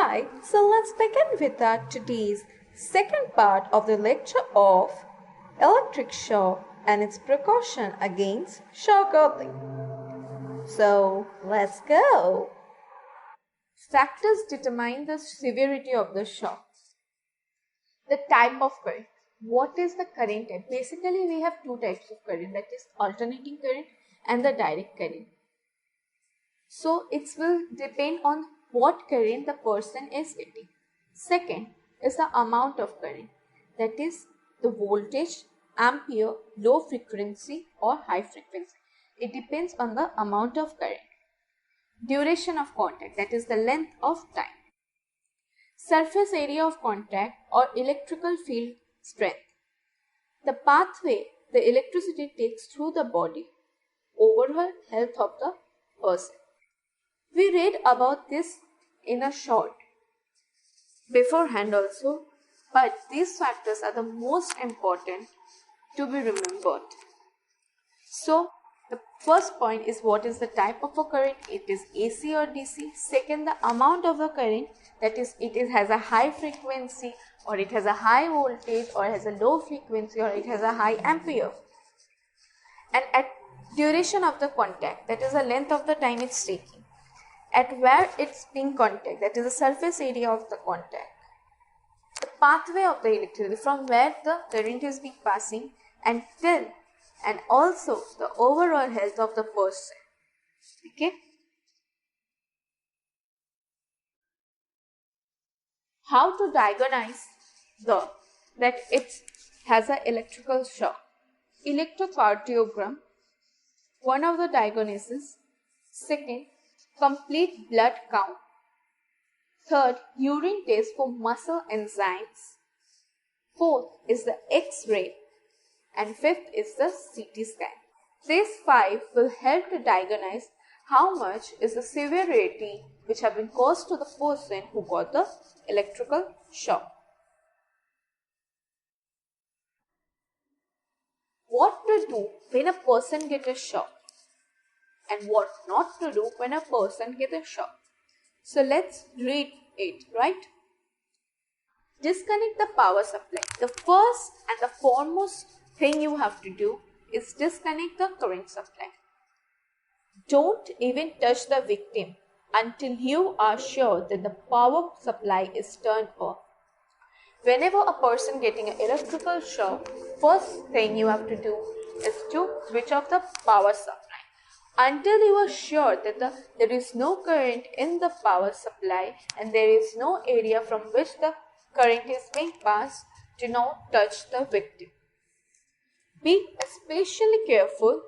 Alright, so let's begin with our today's second part of the lecture of electric shock and its precaution against shock earthing. So let's go. Factors determine the severity of the shock. The type of current. What is the current type? Basically, we have two types of current, that is alternating current and the direct current. So it will depend on what current the person is getting. Second is the amount of current, that is the voltage, ampere, low frequency or high frequency. It depends on the amount of current. Duration of contact, that is the length of time. Surface area of contact or electrical field strength. The pathway the electricity takes through the body. Overall health of the person. We read about this in a short beforehand also, but these factors are the most important to be remembered. So, the first point is what is the type of a current, it is AC or DC. Second, the amount of a current, that is it has a high frequency or it has a high voltage or has a low frequency or it has a high ampere. And at duration of the contact, that is the length of the time it's taking. At where it's being contact, that is the surface area of the contact. The pathway of the electricity, from where the current is being passing until, and also the overall health of the person. Okay. How to diagnose that it has an electrical shock? Electrocardiogram, one of the diagnoses. Second, complete blood count. Third, urine test for muscle enzymes. Fourth is the X-ray. And fifth is the CT scan. These five will help to diagnose how much is the severity which have been caused to the person who got the electrical shock. What to do when a person gets a shock and what not to do when a person gets a shock. So let's read it, right? Disconnect the power supply. The first and the foremost thing you have to do is disconnect the current supply. Don't even touch the victim until you are sure that the power supply is turned off. Whenever a person getting an electrical shock, first thing you have to do is to switch off the power supply. Until you are sure that there is no current in the power supply and there is no area from which the current is being passed, do not touch the victim. Be especially careful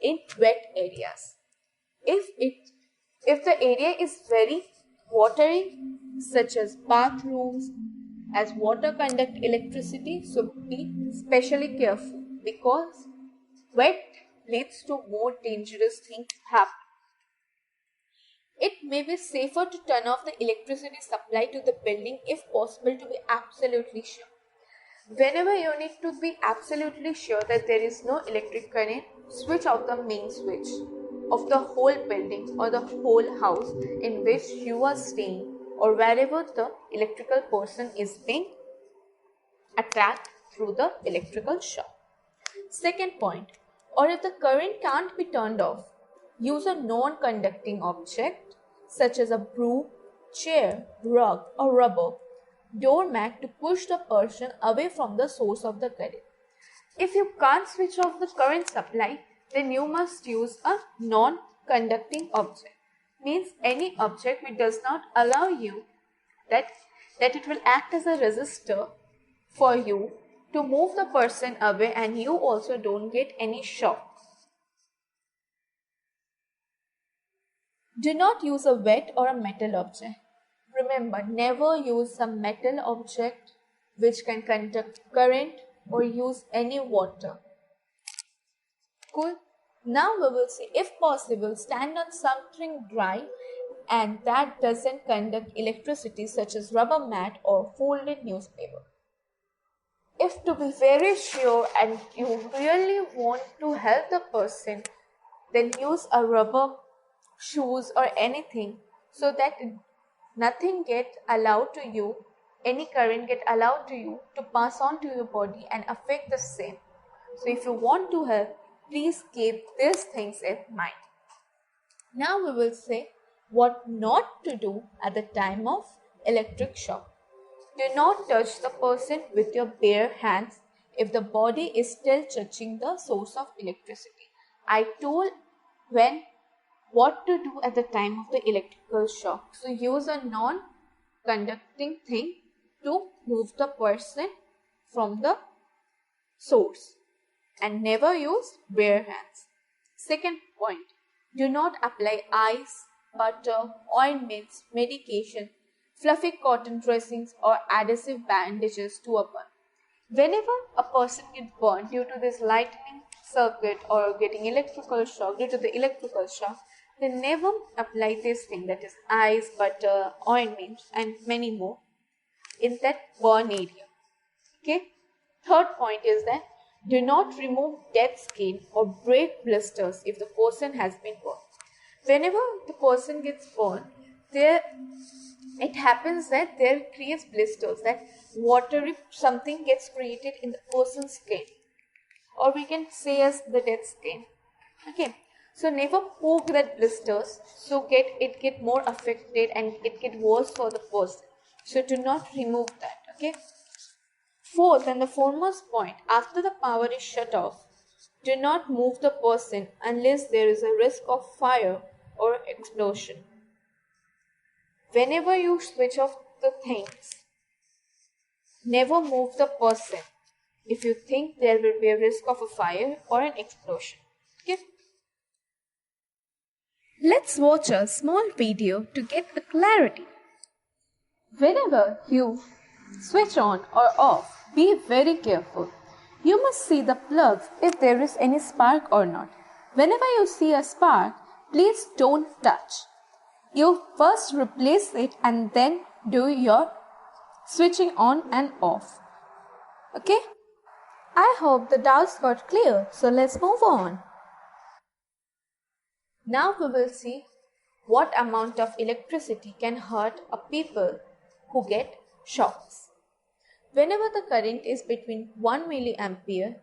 in wet areas. If the area is very watery, such as bathrooms, as water conduct electricity, so be especially careful because wet leads to more dangerous things happen. It may be safer to turn off the electricity supply to the building if possible to be absolutely sure. Whenever you need to be absolutely sure that there is no electric current, switch off the main switch of the whole building or the whole house in which you are staying or wherever the electrical person is being attacked through the electrical shock. Second point, or if the current can't be turned off, use a non-conducting object such as a broom, chair, rug or rubber doormat to push the person away from the source of the current. If you can't switch off the current supply, then you must use a non-conducting object. Means any object which does not allow you that it will act as a resistor for you to move the person away and you also don't get any shock. Do not use a wet or a metal object. Remember, never use a metal object which can conduct current or use any water. Cool. Now we will see, if possible, stand on something dry and that doesn't conduct electricity such as rubber mat or folded newspaper. If to be very sure and you really want to help the person, then use a rubber shoes or anything so that nothing get allowed to you, any current get allowed to you to pass on to your body and affect the same. So if you want to help, please keep these things in mind. Now we will say what not to do at the time of electric shock. Do not touch the person with your bare hands if the body is still touching the source of electricity. I told when what to do at the time of the electrical shock. So use a non-conducting thing to move the person from the source and never use bare hands. Second point, do not apply ice, butter, ointments, medication, fluffy cotton dressings or adhesive bandages to a burn. Whenever a person gets burned due to this lightning circuit or getting electrical shock due to the electrical shock, they never apply this thing, that is ice, butter, ointments and many more in that burn area. Okay. Third point is that do not remove dead skin or break blisters if the person has been burned. Whenever the person gets burned, it happens that there creates blisters, that watery something gets created in the person's skin, or we can say as the dead skin. Okay, so never poke that blisters, so it get more affected and it get worse for the person. So do not remove that. Okay. Fourth and the foremost point, after the power is shut off, do not move the person unless there is a risk of fire or explosion. Whenever you switch off the things, never move the person if you think there will be a risk of a fire or an explosion. Okay? Let's watch a small video to get the clarity. Whenever you switch on or off, be very careful. You must see the plugs if there is any spark or not. Whenever you see a spark, please don't touch. You first replace it and then do your switching on and off. Okay? I hope the doubts got clear. So let's move on. Now we will see what amount of electricity can hurt a people who get shocks. Whenever the current is between 1 milliampere,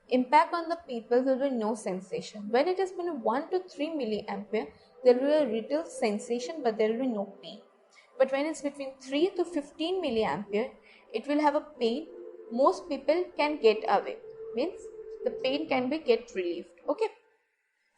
impact on the people will be no sensation. When it is between 1 to 3 milliampere, there will be a little sensation but there will be no pain. But when it's between 3 to 15 milliampere, it will have a pain. Most people can get away. Means the pain can be get relieved. Okay.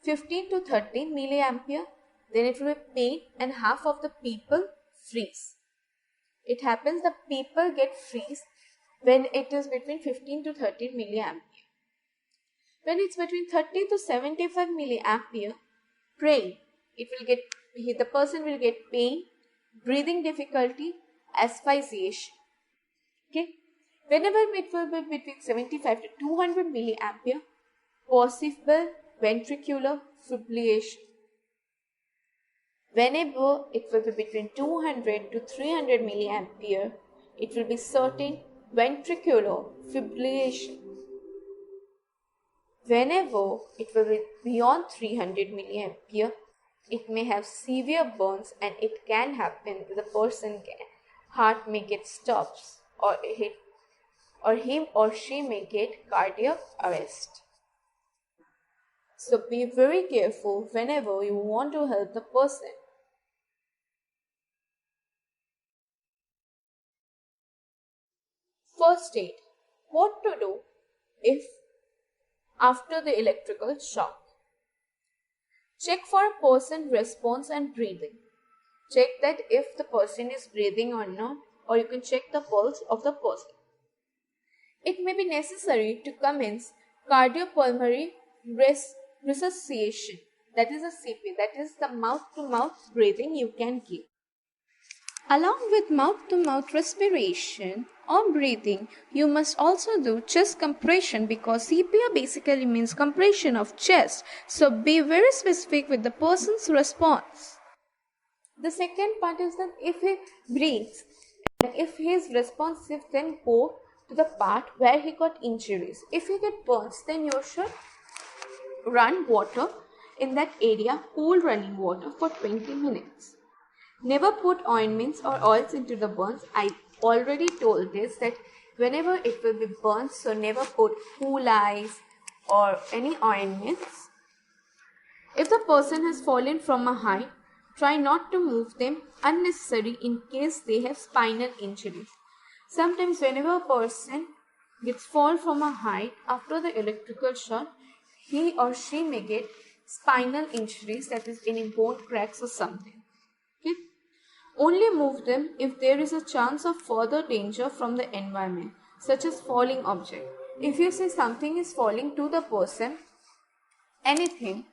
15 to 13 milliampere, then it will be pain and half of the people freeze. It happens the people get freeze when it is between 15 to 13 milliampere. When it's between 30 to 75 milliampere, pain, the person will get pain, breathing difficulty, asphyxiation. Okay. Whenever it will be between 75 to 200 milliampere, possible ventricular fibrillation. Whenever it will be between 200 to 300 milliampere, it will be certain ventricular fibrillation. Whenever it will be beyond 300 milliampere, it may have severe burns and it can happen that the person heart may get stops or him or she may get cardiac arrest. So be very careful whenever you want to help the person. First aid. What to do if after the electrical shock? Check for a person's response and breathing. Check that if the person is breathing or not, or you can check the pulse of the person. It may be necessary to commence cardiopulmonary resuscitation, that is a CP, that is the mouth-to-mouth breathing you can give. Along with mouth-to-mouth respiration or breathing, you must also do chest compression because CPR basically means compression of chest. So be very specific with the person's response. The second part is that if he breathes and if he is responsive, then go to the part where he got injuries. If he get burns, then you should run water in that area, cool running water for 20 minutes. Never put ointments or oils into the burns. I already told this that whenever it will be burns, so never put cool ice or any ointments. If the person has fallen from a height, try not to move them unnecessarily in case they have spinal injuries. Sometimes whenever a person gets fall from a height after the electrical shock, he or she may get spinal injuries, that is any bone cracks or something. Okay? Only move them if there is a chance of further danger from the environment, such as falling object. If you see something is falling to the person, anything,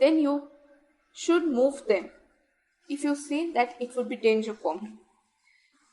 then you should move them if you see that it would be danger for him.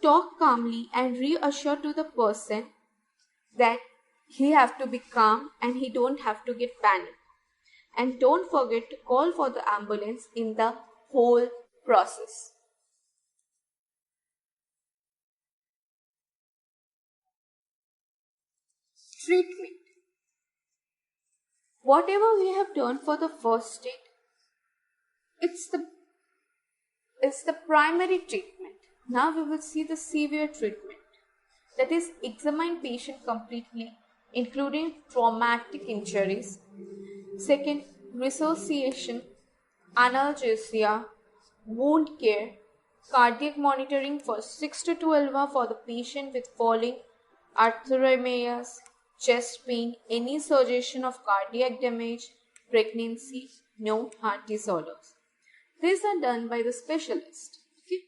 Talk calmly and reassure to the person that he have to be calm and he don't have to get panicked. And don't forget to call for the ambulance in the whole process. Treatment. Whatever we have done for the first aid, it's the primary treatment. Now we will see the severe treatment. That is, examine patient completely, including traumatic injuries. Second, resuscitation, analgesia, wound care, cardiac monitoring for 6 to 12 hours for the patient with falling, arrhythmias, chest pain, any suggestion of cardiac damage, pregnancy, no heart disorders. These are done by the specialist. Okay?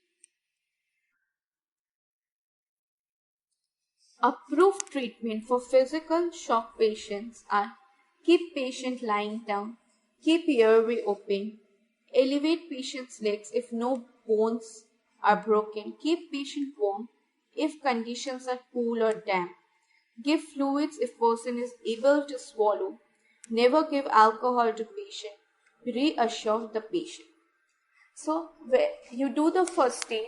Approved treatment for physical shock patients are keep patient lying down, keep airway open, elevate patient's legs if no bones are broken, keep patient warm if conditions are cool or damp, give fluids if person is able to swallow, never give alcohol to patient, reassure the patient. So when you do the first aid,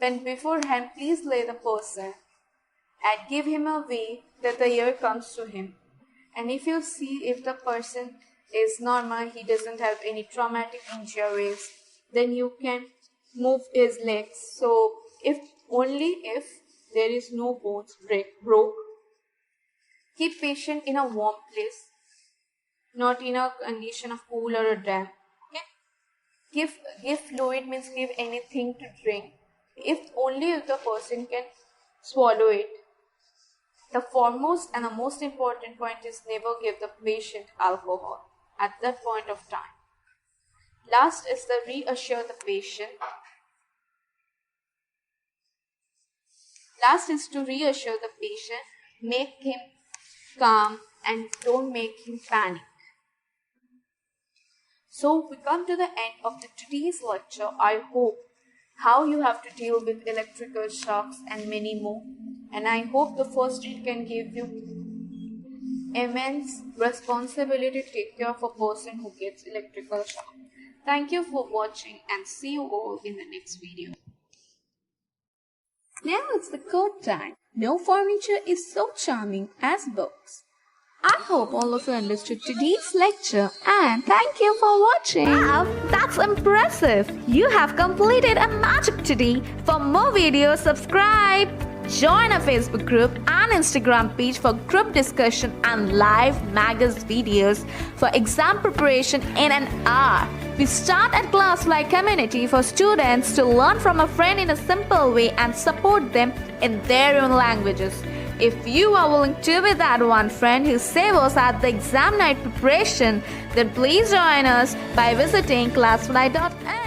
then beforehand please lay the person and give him a way that the air comes to him. And if you see if the person is normal, he doesn't have any traumatic injuries, then you can move his legs. So only if there is no bones broke. Keep patient in a warm place, not in a condition of cool or damp. Okay? Give fluid means give anything to drink. Only if the person can swallow it. The foremost and the most important point is never give the patient alcohol at that point of time. Last is the reassure the patient. Last is to reassure the patient, make him calm and don't make him panic. So we come to the end of today's lecture. I hope how you have to deal with electrical shocks and many more. And I hope the first aid can give you immense responsibility to take care of a person who gets electrical shock. Thank you for watching and see you all in the next video. Now it's the code time. No furniture is so charming as books. I hope all of you understood today's lecture and thank you for watching. Wow, that's impressive. You have completed a magic today. For more videos, subscribe. Join our Facebook group and Instagram page for group discussion and live magazine videos for exam preparation in an hour. We start at Classfly community for students to learn from a friend in a simple way and support them in their own languages. If you are willing to be that one friend who saves us at the exam night preparation, then please join us by visiting classfly.in.